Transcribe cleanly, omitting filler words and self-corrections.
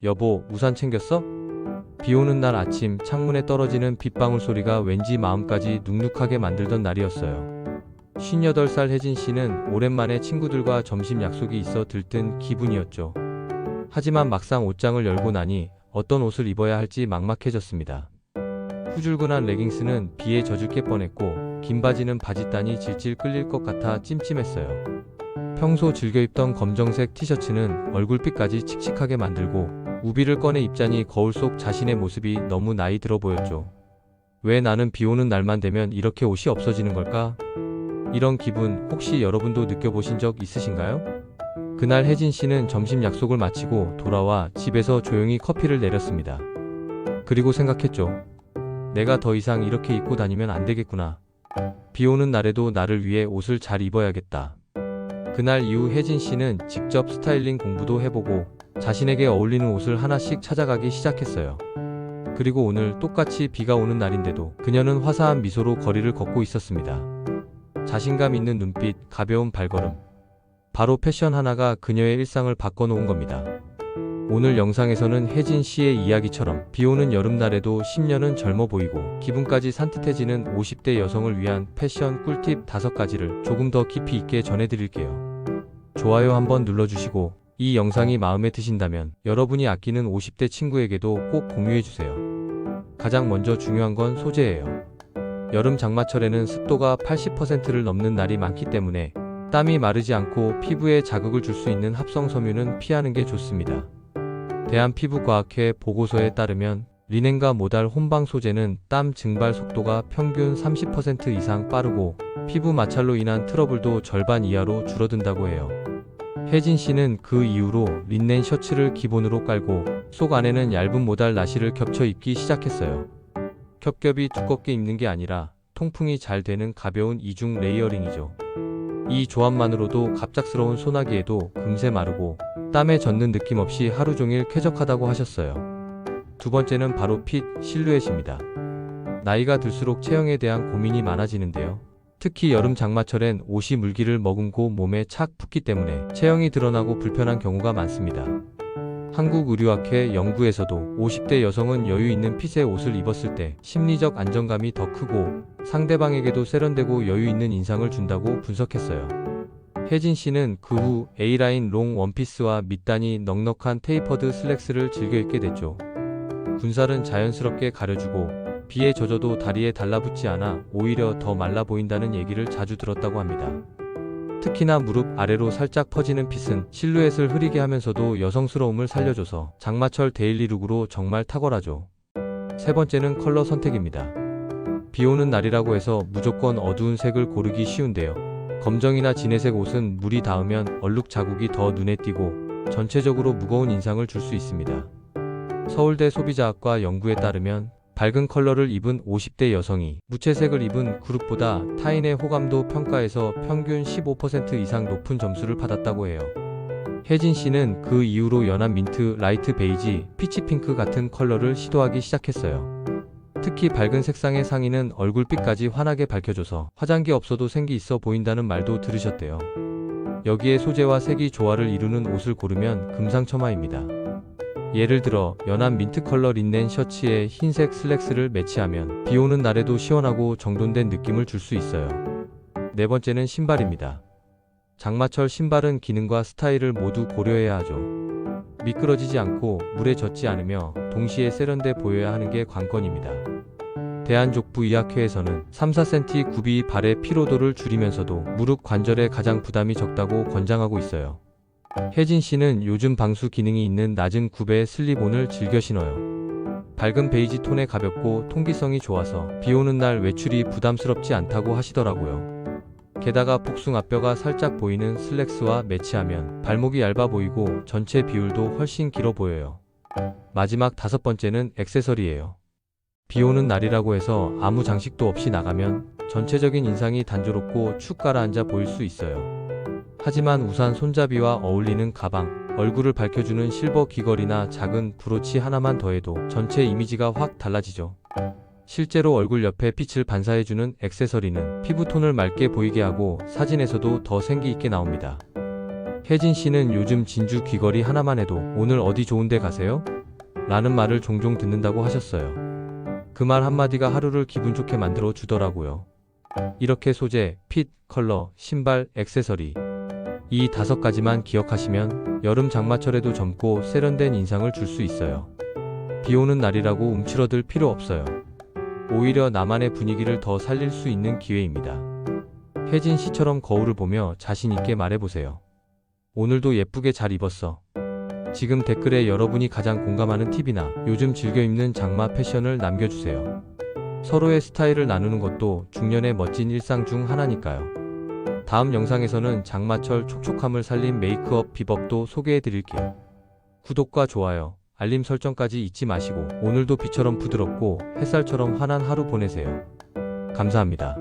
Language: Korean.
여보, 우산 챙겼어? 비 오는 날 아침 창문에 떨어지는 빗방울 소리가 왠지 마음까지 눅눅하게 만들던 날이었어요. 58살 혜진 씨는 오랜만에 친구들과 점심 약속이 있어 들뜬 기분이었죠. 하지만 막상 옷장을 열고 나니 어떤 옷을 입어야 할지 막막해졌습니다. 후줄근한 레깅스는 비에 젖을 게 뻔했고 긴 바지는 바짓단이 질질 끌릴 것 같아 찜찜했어요. 평소 즐겨 입던 검정색 티셔츠는 얼굴빛까지 칙칙하게 만들고 우비를 꺼내 입자니 거울 속 자신의 모습이 너무 나이 들어 보였죠. 왜 나는 비 오는 날만 되면 이렇게 옷이 없어지는 걸까? 이런 기분 혹시 여러분도 느껴보신 적 있으신가요? 그날 혜진 씨는 점심 약속을 마치고 돌아와 집에서 조용히 커피를 내렸습니다. 그리고 생각했죠. 내가 더 이상 이렇게 입고 다니면 안 되겠구나. 비 오는 날에도 나를 위해 옷을 잘 입어야겠다. 그날 이후 혜진 씨는 직접 스타일링 공부도 해보고 자신에게 어울리는 옷을 하나씩 찾아가기 시작했어요. 그리고 오늘 똑같이 비가 오는 날인데도 그녀는 화사한 미소로 거리를 걷고 있었습니다. 자신감 있는 눈빛, 가벼운 발걸음. 바로 패션 하나가 그녀의 일상을 바꿔놓은 겁니다. 오늘 영상에서는 혜진 씨의 이야기처럼 비 오는 여름날에도 10년은 젊어 보이고 기분까지 산뜻해지는 50대 여성을 위한 패션 꿀팁 5가지를 조금 더 깊이 있게 전해드릴게요. 좋아요 한번 눌러주시고 이 영상이 마음에 드신다면 여러분이 아끼는 50대 친구에게도 꼭 공유해주세요. 가장 먼저 중요한 건 소재예요. 여름 장마철에는 습도가 80%를 넘는 날이 많기 때문에 땀이 마르지 않고 피부에 자극을 줄 수 있는 합성 섬유는 피하는 게 좋습니다. 대한피부과학회 보고서에 따르면 리넨과 모달 혼방 소재는 땀 증발 속도가 평균 30% 이상 빠르고 피부 마찰로 인한 트러블도 절반 이하로 줄어든다고 해요. 혜진 씨는 그 이후로 린넨 셔츠를 기본으로 깔고 속 안에는 얇은 모달 나시를 겹쳐 입기 시작했어요. 겹겹이 두껍게 입는 게 아니라 통풍이 잘 되는 가벼운 이중 레이어링이죠. 이 조합만으로도 갑작스러운 소나기에도 금세 마르고 땀에 젖는 느낌 없이 하루 종일 쾌적하다고 하셨어요. 두 번째는 바로 핏, 실루엣입니다. 나이가 들수록 체형에 대한 고민이 많아지는데요. 특히 여름 장마철엔 옷이 물기를 머금고 몸에 착 붙기 때문에 체형이 드러나고 불편한 경우가 많습니다. 한국의류학회 연구에서도 50대 여성은 여유 있는 핏의 옷을 입었을 때 심리적 안정감이 더 크고 상대방에게도 세련되고 여유 있는 인상을 준다고 분석했어요. 혜진 씨는 그 후 A라인 롱 원피스와 밑단이 넉넉한 테이퍼드 슬랙스를 즐겨 입게 됐죠. 군살은 자연스럽게 가려주고 비에 젖어도 다리에 달라붙지 않아 오히려 더 말라 보인다는 얘기를 자주 들었다고 합니다. 특히나 무릎 아래로 살짝 퍼지는 핏은 실루엣을 흐리게 하면서도 여성스러움을 살려줘서 장마철 데일리룩으로 정말 탁월하죠. 세 번째는 컬러 선택입니다. 비 오는 날이라고 해서 무조건 어두운 색을 고르기 쉬운데요. 검정이나 진회색 옷은 물이 닿으면 얼룩 자국이 더 눈에 띄고 전체적으로 무거운 인상을 줄 수 있습니다. 서울대 소비자학과 연구에 따르면 밝은 컬러를 입은 50대 여성이 무채색을 입은 그룹보다 타인의 호감도 평가에서 평균 15% 이상 높은 점수를 받았다고 해요. 혜진 씨는 그 이후로 연한 민트, 라이트 베이지, 피치 핑크 같은 컬러를 시도하기 시작했어요. 특히 밝은 색상의 상의는 얼굴빛까지 환하게 밝혀줘서 화장기 없어도 생기 있어 보인다는 말도 들으셨대요. 여기에 소재와 색이 조화를 이루는 옷을 고르면 금상첨화입니다. 예를 들어 연한 민트 컬러 린넨 셔츠에 흰색 슬랙스를 매치하면 비 오는 날에도 시원하고 정돈된 느낌을 줄 수 있어요. 네 번째는 신발입니다. 장마철 신발은 기능과 스타일을 모두 고려해야 하죠. 미끄러지지 않고 물에 젖지 않으며 동시에 세련돼 보여야 하는 게 관건입니다. 대한족부의학회에서는 3-4cm 굽이 발의 피로도를 줄이면서도 무릎 관절에 가장 부담이 적다고 권장하고 있어요. 혜진 씨는 요즘 방수 기능이 있는 낮은 굽의 슬립온을 즐겨 신어요. 밝은 베이지 톤에 가볍고 통기성이 좋아서 비 오는 날 외출이 부담스럽지 않다고 하시더라고요. 게다가 복숭 앞뼈가 살짝 보이는 슬랙스와 매치하면 발목이 얇아 보이고 전체 비율도 훨씬 길어 보여요. 마지막 5번째는 액세서리예요. 비 오는 날이라고 해서 아무 장식도 없이 나가면 전체적인 인상이 단조롭고 축 가라앉아 보일 수 있어요. 하지만 우산 손잡이와 어울리는 가방, 얼굴을 밝혀주는 실버 귀걸이나 작은 브로치 하나만 더해도 전체 이미지가 확 달라지죠. 실제로 얼굴 옆에 빛을 반사해주는 액세서리는 피부톤을 맑게 보이게 하고 사진에서도 더 생기 있게 나옵니다. 혜진 씨는 요즘 진주 귀걸이 하나만 해도 오늘 어디 좋은 데 가세요? 라는 말을 종종 듣는다고 하셨어요. 그 말 한마디가 하루를 기분 좋게 만들어 주더라고요. 이렇게 소재, 핏, 컬러, 신발, 액세서리 이 5가지만 기억하시면 여름 장마철에도 젊고 세련된 인상을 줄 수 있어요. 비 오는 날이라고 움츠러들 필요 없어요. 오히려 나만의 분위기를 더 살릴 수 있는 기회입니다. 혜진 씨처럼 거울을 보며 자신 있게 말해보세요. 오늘도 예쁘게 잘 입었어. 지금 댓글에 여러분이 가장 공감하는 팁이나 요즘 즐겨 입는 장마 패션을 남겨주세요. 서로의 스타일을 나누는 것도 중년의 멋진 일상 중 하나니까요. 다음 영상에서는 장마철 촉촉함을 살린 메이크업 비법도 소개해드릴게요. 구독과 좋아요, 알림 설정까지 잊지 마시고 오늘도 비처럼 부드럽고 햇살처럼 환한 하루 보내세요. 감사합니다.